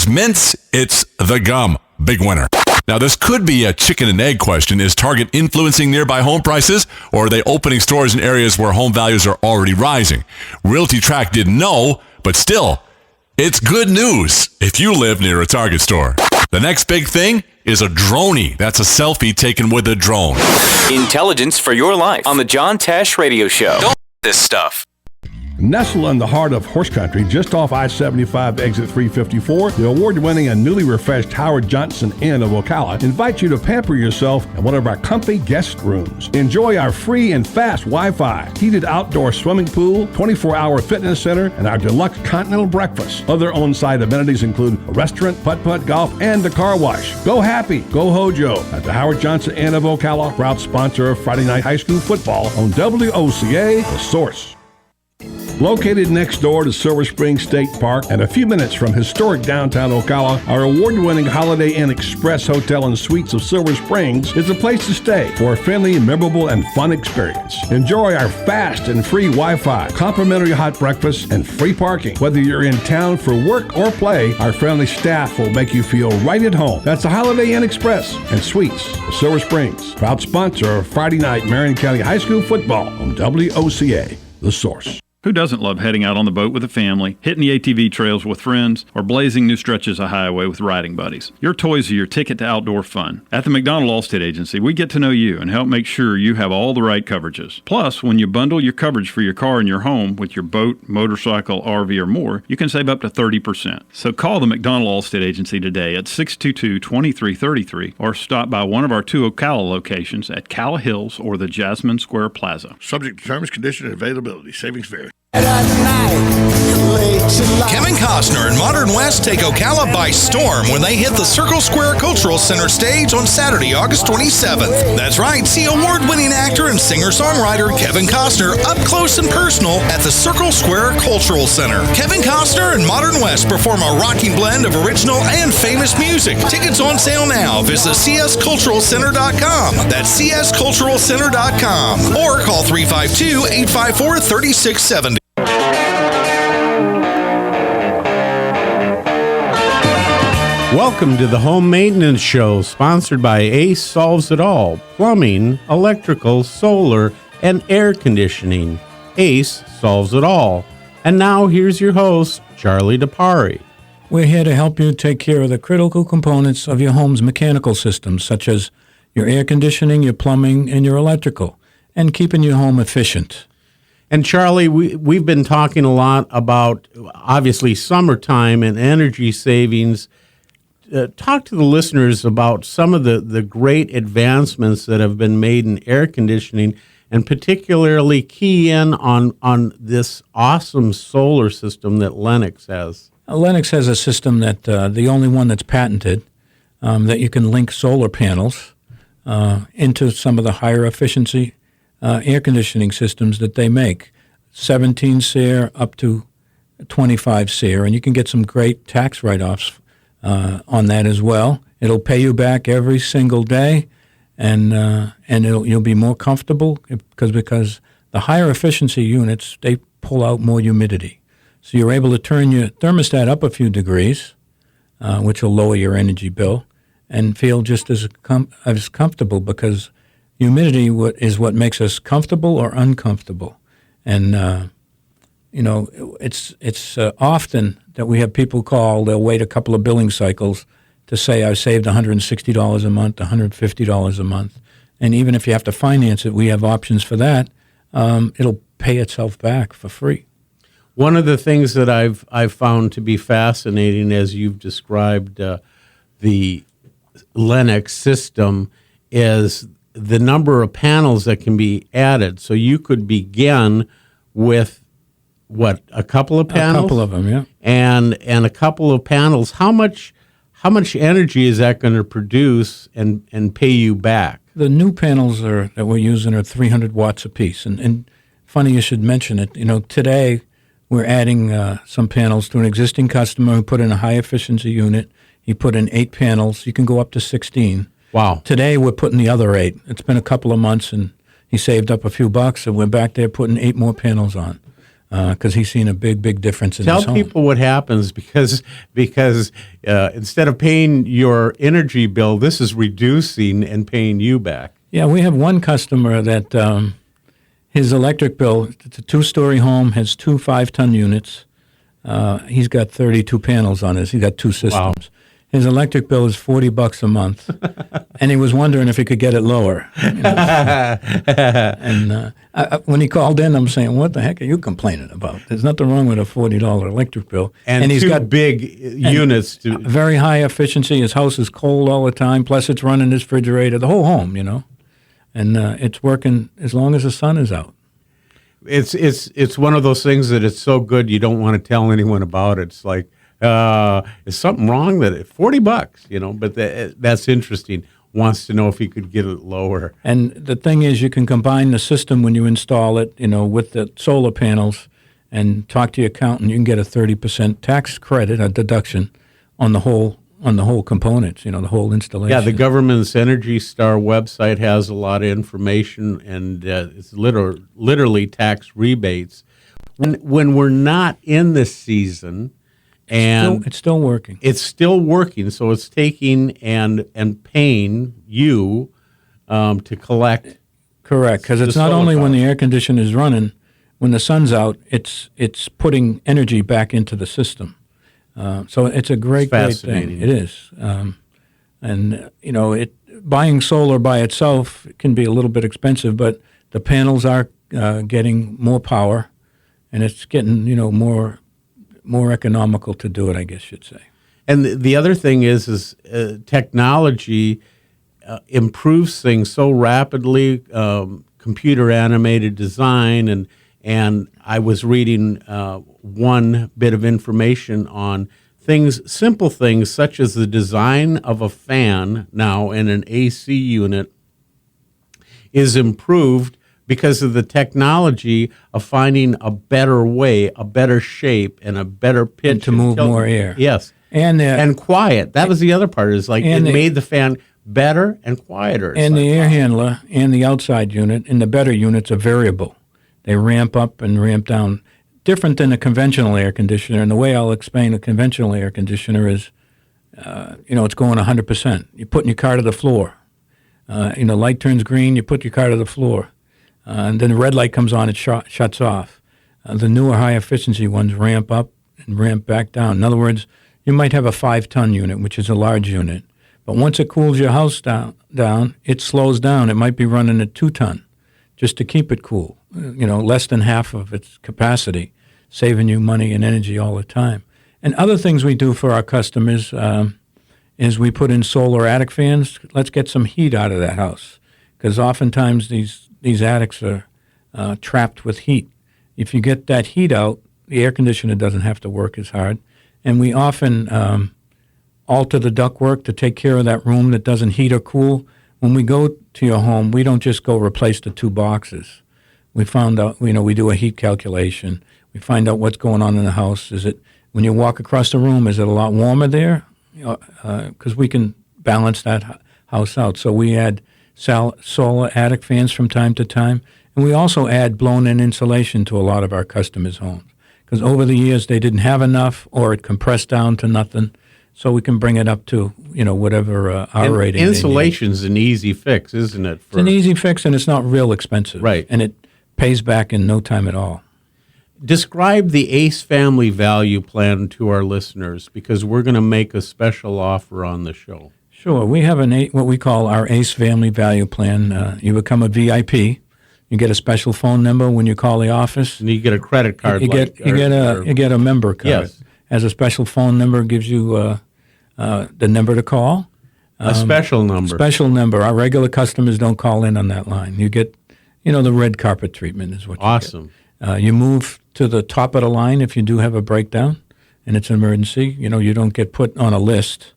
Mints, it's the gum. Big winner. Now, this could be a chicken and egg question. Is Target influencing nearby home prices, or are they opening stores in areas where home values are already rising? Realty Track didn't know, but still, it's good news if you live near a Target store. The next big thing is a droney. That's a selfie taken with a drone. Intelligence for your life on the John Tesh Radio Show. Don't this stuff. Nestled in the heart of horse country, just off I-75 exit 354, the award-winning and newly refreshed Howard Johnson Inn of Ocala invites you to pamper yourself in one of our comfy guest rooms. Enjoy our free and fast Wi-Fi, heated outdoor swimming pool, 24-hour fitness center, and our deluxe continental breakfast. Other on-site amenities include a restaurant, putt-putt golf, and a car wash. Go happy, go Hojo at the Howard Johnson Inn of Ocala, proud sponsor of Friday Night High School football on WOCA, The Source. Located next door to Silver Spring State Park and a few minutes from historic downtown Ocala, our award-winning Holiday Inn Express Hotel and Suites of Silver Springs is a place to stay for a friendly, memorable, and fun experience. Enjoy our fast and free Wi-Fi, complimentary hot breakfast, and free parking. Whether you're in town for work or play, our friendly staff will make you feel right at home. That's the Holiday Inn Express and Suites of Silver Springs, proud sponsor of Friday night Marion County High School football on WOCA, The Source. Who doesn't love heading out on the boat with a family, hitting the ATV trails with friends, or blazing new stretches of highway with riding buddies? Your toys are your ticket to outdoor fun. At the McDonald Allstate Agency, we get to know you and help make sure you have all the right coverages. Plus, when you bundle your coverage for your car and your home with your boat, motorcycle, RV, or more, you can save up to 30%. So call the McDonald Allstate Agency today at 622-2333 or stop by one of our 2 Ocala locations at Calla Hills or the Jasmine Square Plaza. Subject to terms, conditions, and availability. Savings vary. Kevin Costner and Modern West take Ocala by storm when they hit the Circle Square Cultural Center stage on Saturday, August 27th. That's right, see award-winning actor and singer-songwriter Kevin Costner up close and personal at the Circle Square Cultural Center. Kevin Costner and Modern West perform a rocking blend of original and famous music. Tickets on sale now. Visit csculturalcenter.com. That's csculturalcenter.com. Or call 352-854-3670. Welcome to the Home Maintenance Show, sponsored by Ace Solves It All, plumbing, electrical, solar, and air conditioning. Ace solves it all. And now here's your host, Charlie DePari. We're here to help you take care of the critical components of your home's mechanical systems, such as your air conditioning, your plumbing, and your electrical, and keeping your home efficient. And Charlie, we've been talking a lot about, obviously, summertime and energy savings. Talk to the listeners about some of the great advancements that have been made in air conditioning, and particularly key in on this awesome solar system that Lennox has. Lennox has a system that the only one that's patented, that you can link solar panels into some of the higher efficiency air conditioning systems that they make, 17 SEER up to 25 SEER, and you can get some great tax write-offs on that as well. It'll pay you back every single day, and you'll be more comfortable because the higher efficiency units, they pull out more humidity. So you're able to turn your thermostat up a few degrees, which will lower your energy bill, and feel just as comfortable, because humidity is what makes us comfortable or uncomfortable. And it's often that we have people call, they'll wait a couple of billing cycles to say, I've saved $160 a month, $150 a month. And even if you have to finance it, we have options for that. It'll pay itself back for free. One of the things that I've found to be fascinating, as you've described the Lennox system, is the number of panels that can be added. So you could begin with a couple of panels? A couple of them, yeah. And a couple of panels. How much energy is that going to produce and pay you back? The new panels that we're using are 300 watts apiece. And funny you should mention it. Today we're adding some panels to an existing customer who put in a high efficiency unit. He put in 8 panels. You can go up to 16. Wow. Today we're putting the other 8. It's been a couple of months, and he saved up a few bucks, and we're back there putting 8 more panels on. because he's seen a big difference in Tell his home. people what happens because instead of paying your energy bill, this is reducing and paying you back. Yeah, we have one customer that his electric bill, it's a 2-story home, has 2 5-ton units. He's got 32 panels on his. He's got 2 systems. Wow. His electric bill is $40 a month, and he was wondering if he could get it lower. And when he called in, I'm saying, "What the heck are you complaining about? There's nothing wrong with a $40 electric bill." And he's two got big units. very high efficiency. His house is cold all the time. Plus, it's running his refrigerator, the whole home, and it's working as long as the sun is out. It's one of those things that it's so good you don't want to tell anyone about it. It's like, is something wrong that $40, but that's interesting. Wants to know if he could get it lower. And the thing is, you can combine the system when you install it, with the solar panels, and talk to your accountant. You can get a 30% tax credit, a deduction, on the whole components. The whole installation. Yeah, the government's Energy Star website has a lot of information, and it's literally tax rebates. When we're not in this season. And it's still working. It's still working, so it's taking and paying you to collect. Correct, because it's not only when the air conditioner is running, when the sun's out, it's putting energy back into the system. So it's a great thing. It is, and buying solar by itself can be a little bit expensive, but the panels are getting more power, and it's getting more economical to do it, I guess you'd say. And the other thing is technology improves things so rapidly. Computer animated design, and I was reading one bit of information on simple things such as the design of a fan now in an AC unit is improved because of the technology of finding a better way, a better shape, and a better pitch. And to move more air. Yes. And quiet. That was the other part, is like it made the fan better and quieter. And the air handler and the outside unit and the better units are variable. They ramp up and ramp down. Different than a conventional air conditioner. And the way I'll explain a conventional air conditioner is, it's going 100%. You're putting your car to the floor. Light turns green, you put your car to the floor. And then the red light comes on, it shuts off. The newer high-efficiency ones ramp up and ramp back down. In other words, you might have a 5-ton unit, which is a large unit. But once it cools your house down, it slows down. It might be running at 2-ton just to keep it cool, less than half of its capacity, saving you money and energy all the time. And other things we do for our customers is we put in solar attic fans. Let's get some heat out of that house, because oftentimes these attics are trapped with heat. If you get that heat out, the air conditioner doesn't have to work as hard. And we often alter the ductwork to take care of that room that doesn't heat or cool. When we go to your home, we don't just go replace the 2 boxes. We found out, we do a heat calculation. We find out what's going on in the house. Is it, when you walk across the room, is it a lot warmer there? Because we can balance that house out. So we add solar attic fans from time to time. And we also add blown-in insulation to a lot of our customers' homes, because over the years they didn't have enough, or it compressed down to nothing. So we can bring it up to whatever our rating. Insulation's an easy fix, isn't it? It's an easy fix, and it's not real expensive. Right. And it pays back in no time at all. Describe the ACE Family Value Plan to our listeners, because we're going to make a special offer on the show. Sure. We have what we call our ACE Family Value Plan. You become a VIP. You get a special phone number when you call the office. And you get a credit card. You get a member card. Yes. Has a special phone number, gives you the number to call. A special number. Special number. Our regular customers don't call in on that line. You get, the red carpet treatment is what you awesome. get. You move to the top of the line if you do have a breakdown and it's an emergency. You don't get put on a list.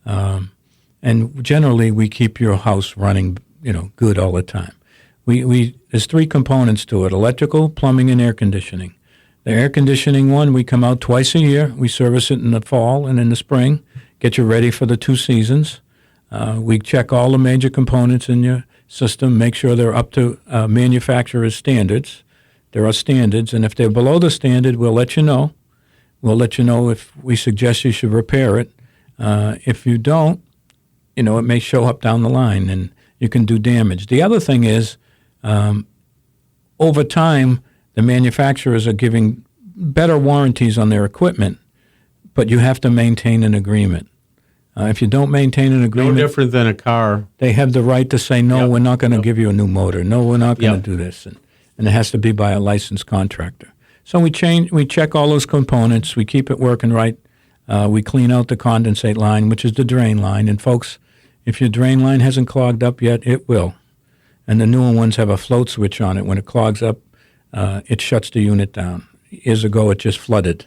And generally, we keep your house running, good all the time. There's 3 components to it: electrical, plumbing, and air conditioning. The air conditioning one, we come out twice a year. We service it in the fall and in the spring, get you ready for the 2 seasons. We check all the major components in your system, make sure they're up to manufacturer's standards. There are standards, and if they're below the standard, we'll let you know. We'll let you know if we suggest you should repair it. If you don't, it may show up down the line, and you can do damage. The other thing is, over time, the manufacturers are giving better warranties on their equipment, but you have to maintain an agreement. If you don't maintain an agreement, No different than a car. they have the right to say, no, Yep. we're not going to Yep. give you a new motor. No, we're not going Yep. to do this. And it has to be by a licensed contractor. So we check all those components. We keep it working right. We clean out the condensate line, which is the drain line. And folks, if your drain line hasn't clogged up yet, it will. And the newer ones have a float switch on it. When it clogs up, it shuts the unit down. Years ago, it just flooded.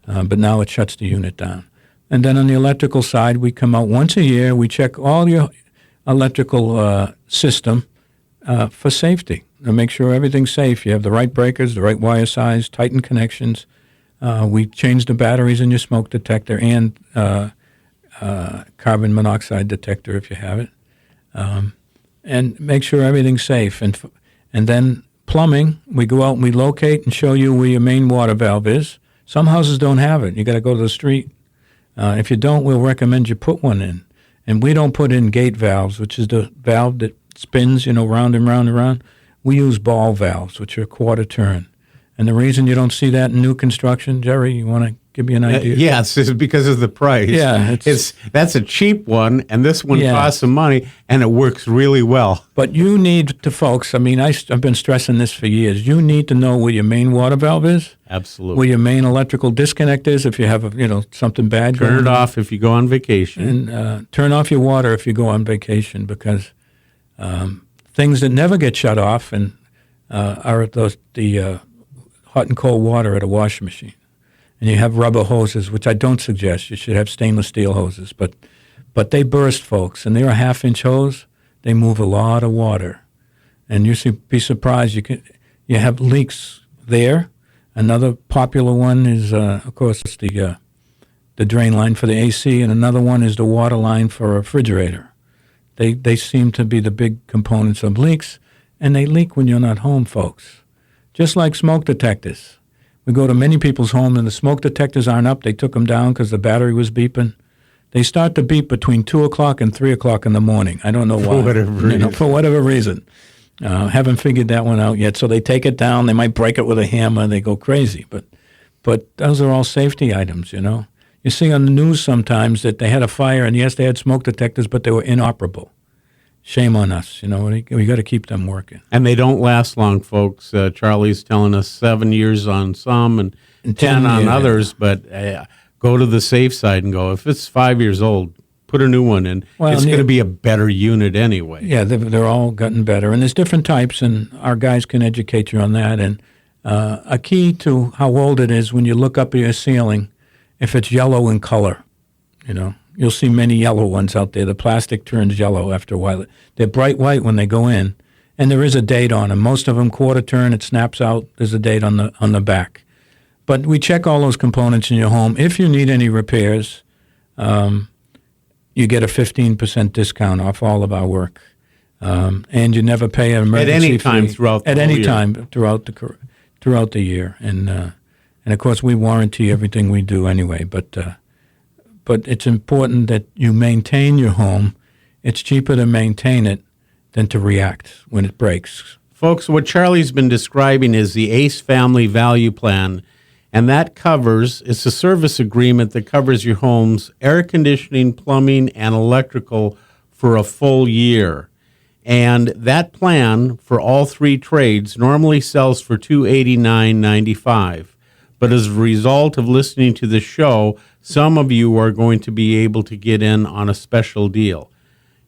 But now it shuts the unit down. And then on the electrical side, we come out once a year. We check all your electrical system for safety to make sure everything's safe. You have the right breakers, the right wire size, tighten connections. We change the batteries in your smoke detector and carbon monoxide detector if you have it, and make sure everything's safe. And then plumbing, we go out and we locate and show you where your main water valve is. Some houses don't have it. You got to go to the street. If you don't, we'll recommend you put one in. And we don't put in gate valves, which is the valve that spins, round and round and round. We use ball valves, which are a quarter turn. And the reason you don't see that in new construction, Jerry, you want to give me an idea? Yes, it's because of the price. Yeah, that's a cheap one, and this one Yeah. costs some money, and it works really well. But you need to, folks, I've been stressing this for years. You need to know where your main water valve is, Absolutely. where your main electrical disconnect is if you have something bad Turn going it on. off if you go on vacation. And turn off your water if you go on vacation, because things that never get shut off are the hot and cold water at a washing machine. And you have rubber hoses, which I don't suggest. You should have stainless steel hoses. But they burst, folks, and they're a half-inch hose. They move a lot of water. And be surprised. You have leaks there. Another popular one is, of course, the drain line for the AC, and another one is the water line for a refrigerator. They seem to be the big components of leaks, and they leak when you're not home, folks. Just like smoke detectors. We go to many people's home and the smoke detectors aren't up. They took them down because the battery was beeping. They start to beep between 2 o'clock and 3 o'clock in the morning. I don't know why. For whatever reason. Haven't figured that one out yet. So they take it down. They might break it with a hammer. And they go crazy. But those are all safety items, You see on the news sometimes that they had a fire, and yes, they had smoke detectors, but they were inoperable. Shame on us, we got to keep them working. And they don't last long, folks. Charlie's telling us 7 years on some and 10 on others, but go to the safe side and go, if it's 5 years old, put a new one in. Well, it's going to be a better unit anyway. Yeah, they're all gotten better. And there's different types, and our guys can educate you on that. And a key to how old it is, when you look up at your ceiling, if it's yellow in color, You'll see many yellow ones out there. The plastic turns yellow after a while. They're bright white when they go in, and there is a date on them. Most of them quarter turn, it snaps out. There's a date on the back. But we check all those components in your home. If you need any repairs, you get a 15% discount off all of our work, and you never pay an emergency at any time fee. throughout the at whole any year. time throughout the year, and of course we warranty everything we do anyway. But it's important that you maintain your home. It's cheaper to maintain it than to react when it breaks. Folks, what Charlie's been describing is the ACE Family Value Plan, and that it's a service agreement that covers your home's air conditioning, plumbing, and electrical for a full year. And that plan for all three trades normally sells for $289.95. But as a result of listening to the show, some of you are going to be able to get in on a special deal.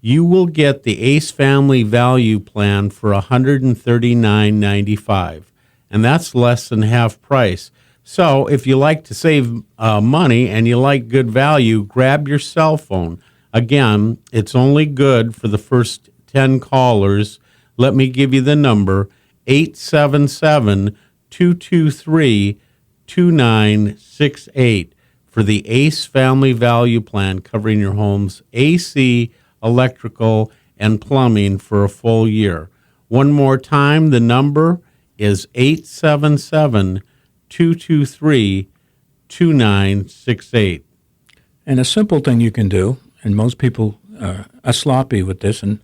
You will get the ACE Family Value Plan for $139.95, and that's less than half price. So if you like to save money and you like good value, grab your cell phone. Again, it's only good for the first 10 callers. Let me give you the number, 877-223-2968 for the ACE Family Value Plan covering your home's AC, electrical, and plumbing for a full year. One more time, the number, is 877-223-2968. And a simple thing you can do, and most people are sloppy with this, and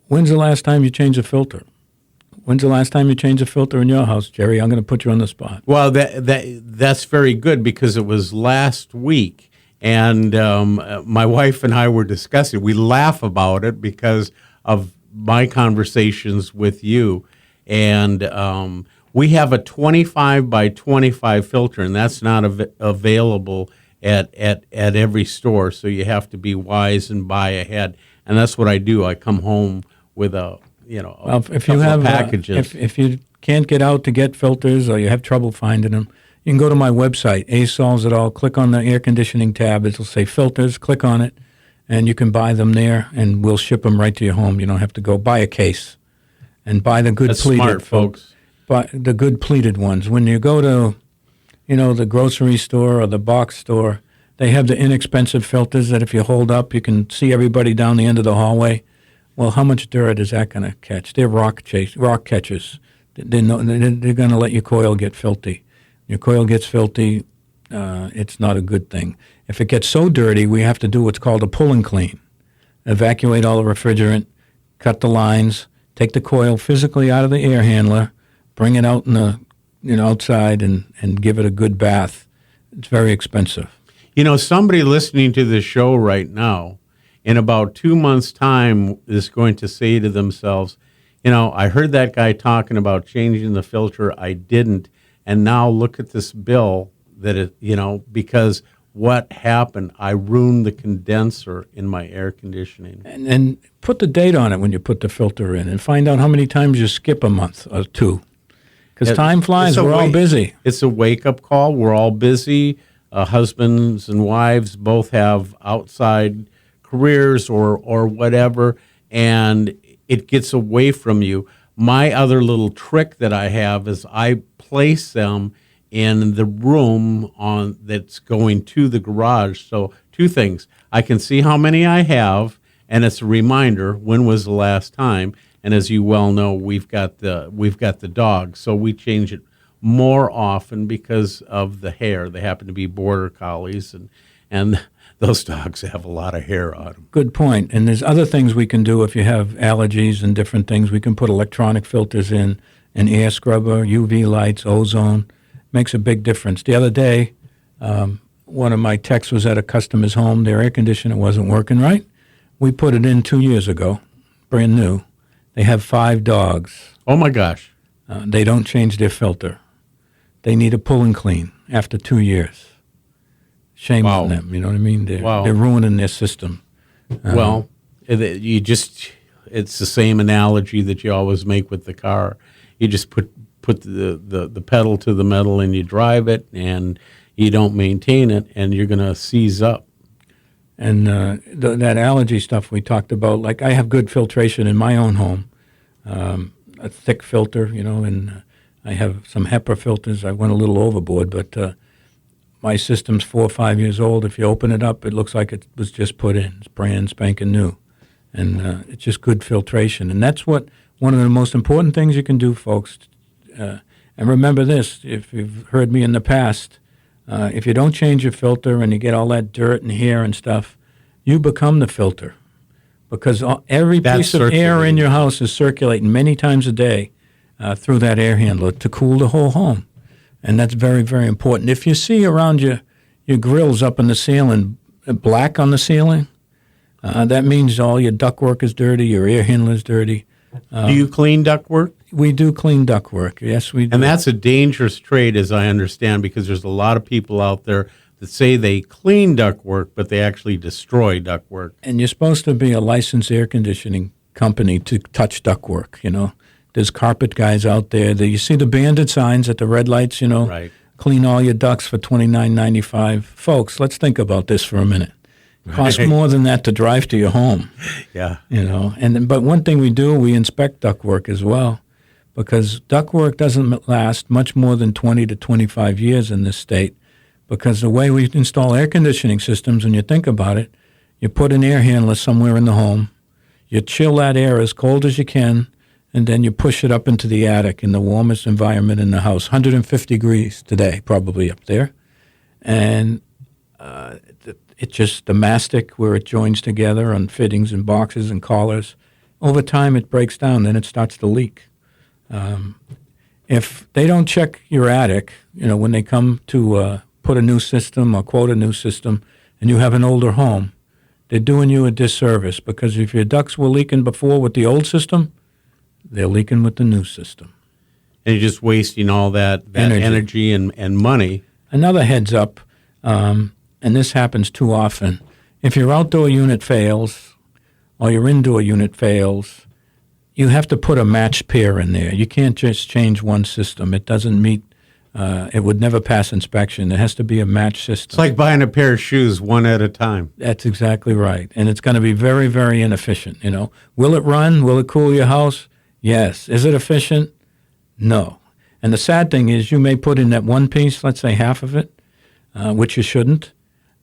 when's the last time you changed a filter? When's the last time you changed a filter in your house, Jerry? I'm going to put you on the spot. Well, that's very good because it was last week, and my wife and I were discussing. We laugh about it because of my conversations with you, and we have a 25 by 25 filter, and that's not available at every store. So you have to be wise and buy ahead, and that's what I do. I come home with if you have packages. If you can't get out to get filters or you have trouble finding them, you can go to my website, Solves It All. Click on the air conditioning tab. It'll say filters. Click on it, and you can buy them there, and we'll ship them right to your home. You don't have to go buy a case, and buy the good That's pleated, smart, folks. Buy the good pleated ones. When you go to, the grocery store or the box store, they have the inexpensive filters that if you hold up, you can see everybody down the end of the hallway. Well, how much dirt is that going to catch? They're rock catchers. They're going to let your coil get filthy. Your coil gets filthy, it's not a good thing. If it gets so dirty, we have to do what's called a pull and clean. Evacuate all the refrigerant, cut the lines, take the coil physically out of the air handler, bring it out in the outside and give it a good bath. It's very expensive. Somebody listening to this show right now, in about 2 months' time, is going to say to themselves, I heard that guy talking about changing the filter. I didn't. And now look at this bill because what happened? I ruined the condenser in my air conditioning. And put the date on it when you put the filter in and find out how many times you skip a month or two. Because time flies. We're all busy. It's a wake-up call. We're all busy. Husbands and wives both have outside careers or whatever, and it gets away from you. My other little trick that I have is I place them in the room that's going to the garage. So 2 things. I can see how many I have, and it's a reminder when was the last time. And as you well know, we've got the dog, so we change it more often because of the hair. They happen to be border collies, and those dogs have a lot of hair on them. Good point. And there's other things we can do if you have allergies and different things. We can put electronic filters in, an air scrubber, UV lights, ozone. Makes a big difference. The other day, one of my techs was at a customer's home. Their air conditioner wasn't working right. We put it in 2 years ago, brand new. They have 5 dogs. Oh, my gosh. They don't change their filter. They need a pull and clean after 2 years. Shame on them, you know what I mean? They're ruining their system. It's the same analogy that you always make with the car. You just put the pedal to the metal and you drive it, and you don't maintain it, and you're going to seize up. And that allergy stuff we talked about, like I have good filtration in my own home, a thick filter, and I have some HEPA filters. I went a little overboard, but my system's 4 or 5 years old. If you open it up, it looks like it was just put in. It's brand spanking new. And it's just good filtration. And that's one of the most important things you can do, folks. And remember this, if you've heard me in the past, if you don't change your filter and you get all that dirt and hair and stuff, you become the filter. Because every piece of air in your house is circulating many times a day through that air handler to cool the whole home. And that's very, very important. If you see around your grills up in the ceiling, black on the ceiling, that means all your ductwork is dirty, your air handler is dirty. Do you clean ductwork? We do clean ductwork. Yes, we do. And that's a dangerous trade, as I understand, because there's a lot of people out there that say they clean ductwork, but they actually destroy ductwork. And you're supposed to be a licensed air conditioning company to touch ductwork, There's carpet guys out there. You see the bandit signs at the red lights, Right. Clean all your ducts for $29.95. Folks, let's think about this for a minute. It costs more than that to drive to your home. Yeah. But one thing we do, we inspect ductwork as well, because ductwork doesn't last much more than 20 to 25 years in this state, because the way we install air conditioning systems, when you think about it, you put an air handler somewhere in the home, you chill that air as cold as you can, and then you push it up into the attic in the warmest environment in the house, 150 degrees today, probably up there. And it just, the mastic where it joins together on fittings and boxes and collars, over time it breaks down, then it starts to leak. If they don't check your attic, when they come to put a new system or quote a new system, and you have an older home, they're doing you a disservice, because if your ducts were leaking before with the old system, they're leaking with the new system. And you're just wasting all that energy and money. Another heads up, and this happens too often, if your outdoor unit fails or your indoor unit fails, you have to put a matched pair in there. You can't just change one system. It doesn't meet, it would never pass inspection. It has to be a matched system. It's like buying a pair of shoes one at a time. That's exactly right. And it's going to be very, very inefficient. Will it run? Will it cool your house? Yes. Is it efficient? No. And the sad thing is you may put in that one piece, let's say half of it, which you shouldn't,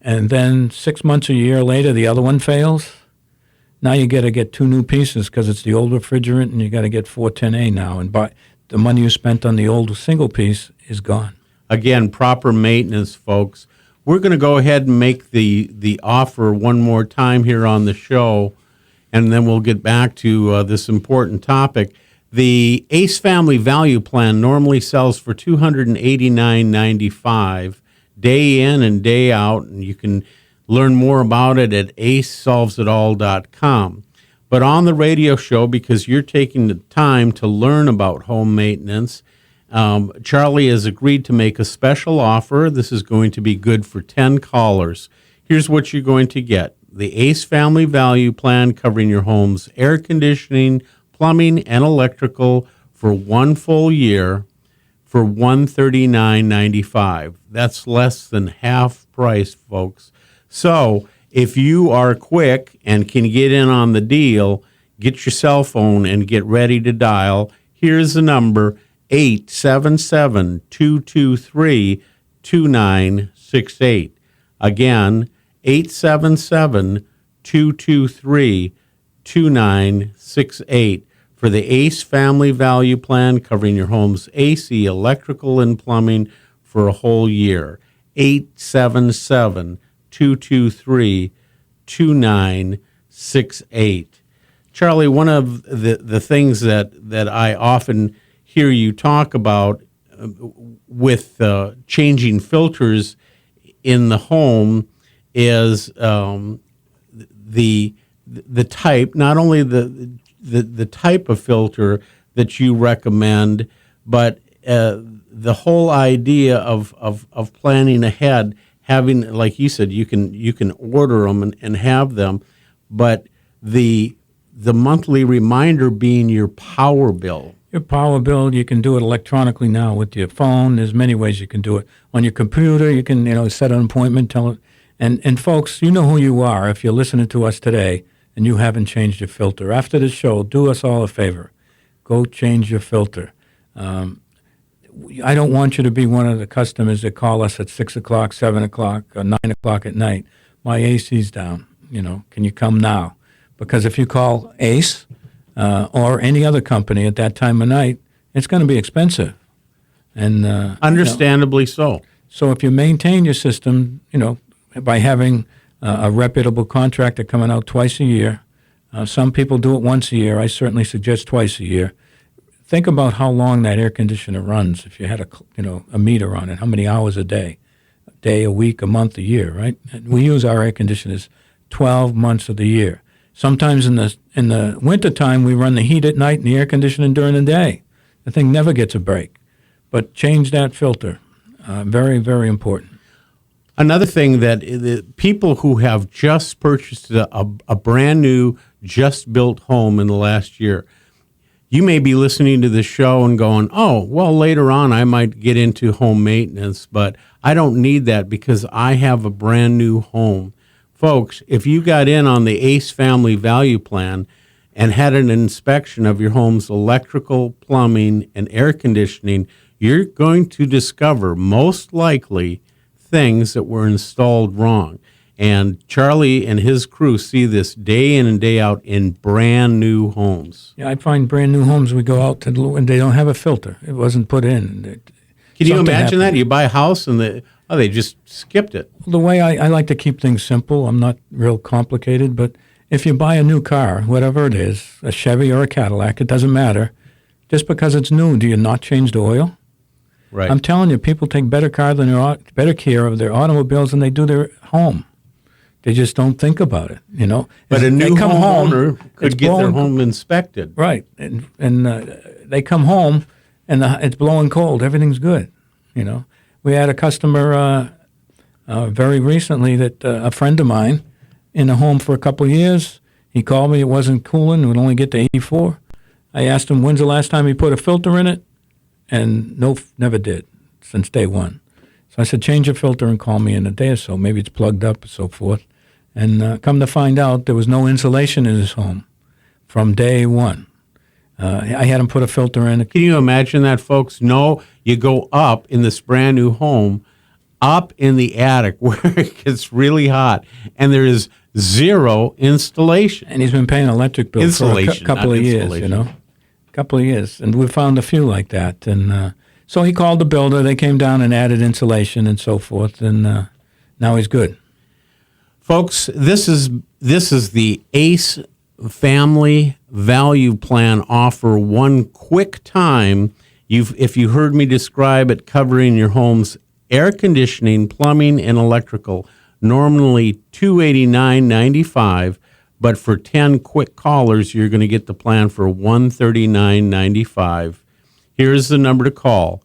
and then 6 months or a year later the other one fails. Now you got to get 2 new pieces because it's the old refrigerant, and you got to get 410A now. And the money you spent on the old single piece is gone. Again, proper maintenance, folks. We're going to go ahead and make the offer one more time here on the show, and then we'll get back to this important topic. The Ace Family Value Plan normally sells for $289.95, day in and day out, and you can learn more about it at acesolvesitall.com. But on the radio show, because you're taking the time to learn about home maintenance, Charlie has agreed to make a special offer. This is going to be good for 10 callers. Here's what you're going to get. The Ace Family Value Plan covering your home's air conditioning, plumbing, and electrical for 1 full year for $139.95. That's less than half price, folks. So if you are quick and can get in on the deal, get your cell phone and get ready to dial. Here's the number, 877-223-2968. Again, 877-223-2968 for the Ace Family Value Plan covering your home's AC, electrical, and plumbing for a whole year. 877-223-2968. Charlie, one of the things that I often hear you talk about with changing filters in the home is the type, not only the type of filter that you recommend, but the whole idea of planning ahead, having, like you said, you can order them and have them, but the monthly reminder being your power bill. Your power bill, you can do it electronically now with your phone. There's many ways you can do it. On your computer, you can set an appointment, tell it. And folks, you know who you are if you're listening to us today and you haven't changed your filter. After the show, do us all a favor. Go change your filter. I don't want you to be one of the customers that call us at 6 o'clock, 7 o'clock, or 9 o'clock at night. My AC's down. Can you come now? Because if you call Ace or any other company at that time of night, it's going to be expensive. And understandably so. So if you maintain your system, by having a reputable contractor coming out twice a year, some people do it once a year. I certainly suggest twice a year. Think about how long that air conditioner runs. If you had a meter on it, how many hours a day, a week, a month, a year, right? And we use our air conditioners 12 months of the year. Sometimes in the wintertime, we run the heat at night and the air conditioning during the day. The thing never gets a break. But change that filter. Very, very important. Another thing that the people who have just purchased a brand new, just built home in the last year, you may be listening to the show and going, oh, well, later on I might get into home maintenance, but I don't need that because I have a brand new home. Folks, if you got in on the Ace Family Value Plan and had an inspection of your home's electrical, plumbing, and air conditioning, you're going to discover most likely things that were installed wrong. And Charlie and his crew see this day in and day out in brand new homes. Yeah, I find brand new homes. We go out to and they don't have a filter. It wasn't put in. Can you imagine that? You buy a house and they just skipped it. The way I like to keep things simple, I'm not real complicated, but if you buy a new car, whatever it is, a Chevy or a Cadillac, it doesn't matter. Just because it's new, do you not change the oil? Right. I'm telling you, people take better care of their automobiles than they do their home. They just don't think about it, you know. But a new homeowner could get their blowing, home inspected. right? And they come home and it's blowing cold. Everything's good, you know. We had a customer very recently that a friend of mine in a home for a couple of years. He called me. It wasn't cooling. It would only get to 84. I asked him when's the last time he put a filter in it, and never did since day one. So I said, change your filter and call me in a day or so. Maybe it's plugged up and so forth. And come to find out, there was no insulation in his home from day one. I had him put a filter in. Can you imagine that, folks? No, you go up in this brand new home, up in the attic where it gets really hot, and there is zero installation. And he's been paying an electric bill for a couple of years, you know. A couple of years. And we found a few like that. And so he called the builder. They came down and added insulation and so forth. And now he's good. Folks, this is the ACE Family Value Plan offer. One quick time, if you heard me describe it, covering your home's air conditioning, plumbing, and electrical, normally $289.95, but for 10 quick callers, you're going to get the plan for $139.95. Here's the number to call,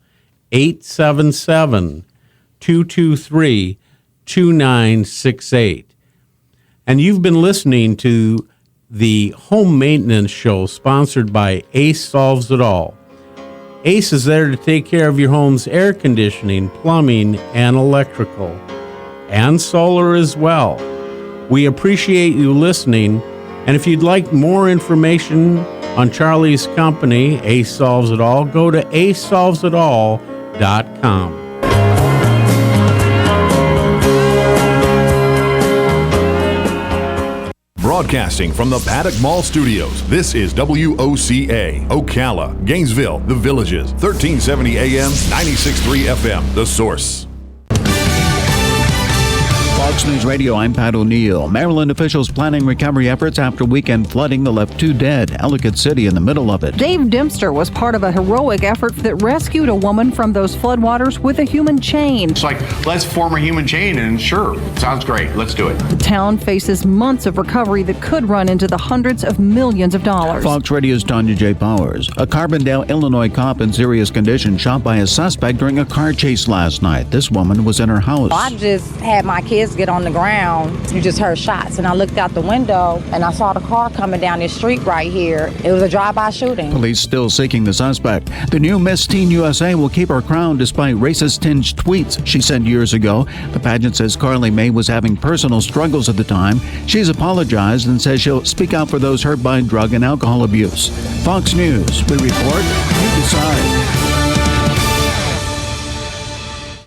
877-223-2968. And you've been listening to the Home Maintenance Show sponsored by Ace Solves It All. Ace is there to take care of your home's air conditioning, plumbing, and electrical, and solar as well. We appreciate you listening, and if you'd like more information on Charlie's company, Ace Solves It All, go to acesolvesit.all.com. Broadcasting from the Paddock Mall Studios, this is WOCA, Ocala, Gainesville, The Villages, 1370 AM, 96.3 FM, The Source. Fox News Radio, I'm Pat O'Neill. Maryland officials planning recovery efforts after weekend flooding that left 2 dead. Ellicott City in the middle of it. Dave Dempster was part of a heroic effort that rescued a woman from those floodwaters with a human chain. It's like, let's form a human chain, and sure, sounds great. Let's do it. The town faces months of recovery that could run into the hundreds of millions of dollars. Fox Radio's Tanya J. Powers. A Carbondale, Illinois cop in serious condition shot by a suspect during a car chase last night. This woman was in her house. I just had my kids get on the ground. You just heard shots, and I looked out the window and I saw the car coming down this street right here. It was a drive-by shooting. Police still seeking the suspect. The new Miss Teen USA will keep her crown despite racist-tinged tweets she sent years ago. The pageant says Carly May was having personal struggles at the time. She's apologized and says she'll speak out for those hurt by drug and alcohol abuse. Fox News, we report, you decide.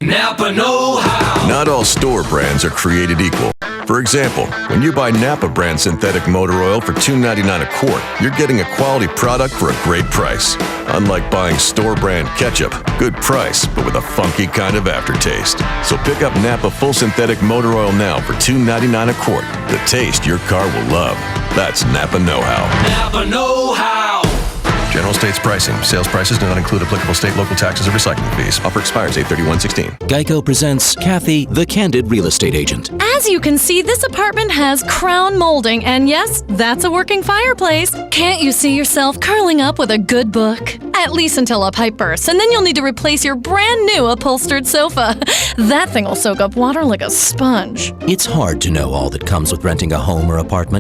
Napa know-how. Not all store brands are created equal. For example, when you buy Napa brand synthetic motor oil for $2.99 a quart, you're getting a quality product for a great price. Unlike buying store brand ketchup, good price, but with a funky kind of aftertaste. So pick up Napa full synthetic motor oil now for $2.99 a quart. The taste your car will love. That's Napa know-how. Napa know-how. General States pricing. Sales prices do not include applicable state, local taxes, or recycling fees. Offer expires 8/31/16. Geico presents Kathy, the Candid Real Estate Agent. As you can see, this apartment has crown molding, and yes, that's a working fireplace. Can't you see yourself curling up with a good book? At least until a pipe bursts, and then you'll need to replace your brand new upholstered sofa. That thing will soak up water like a sponge. It's hard to know all that comes with renting a home or apartment.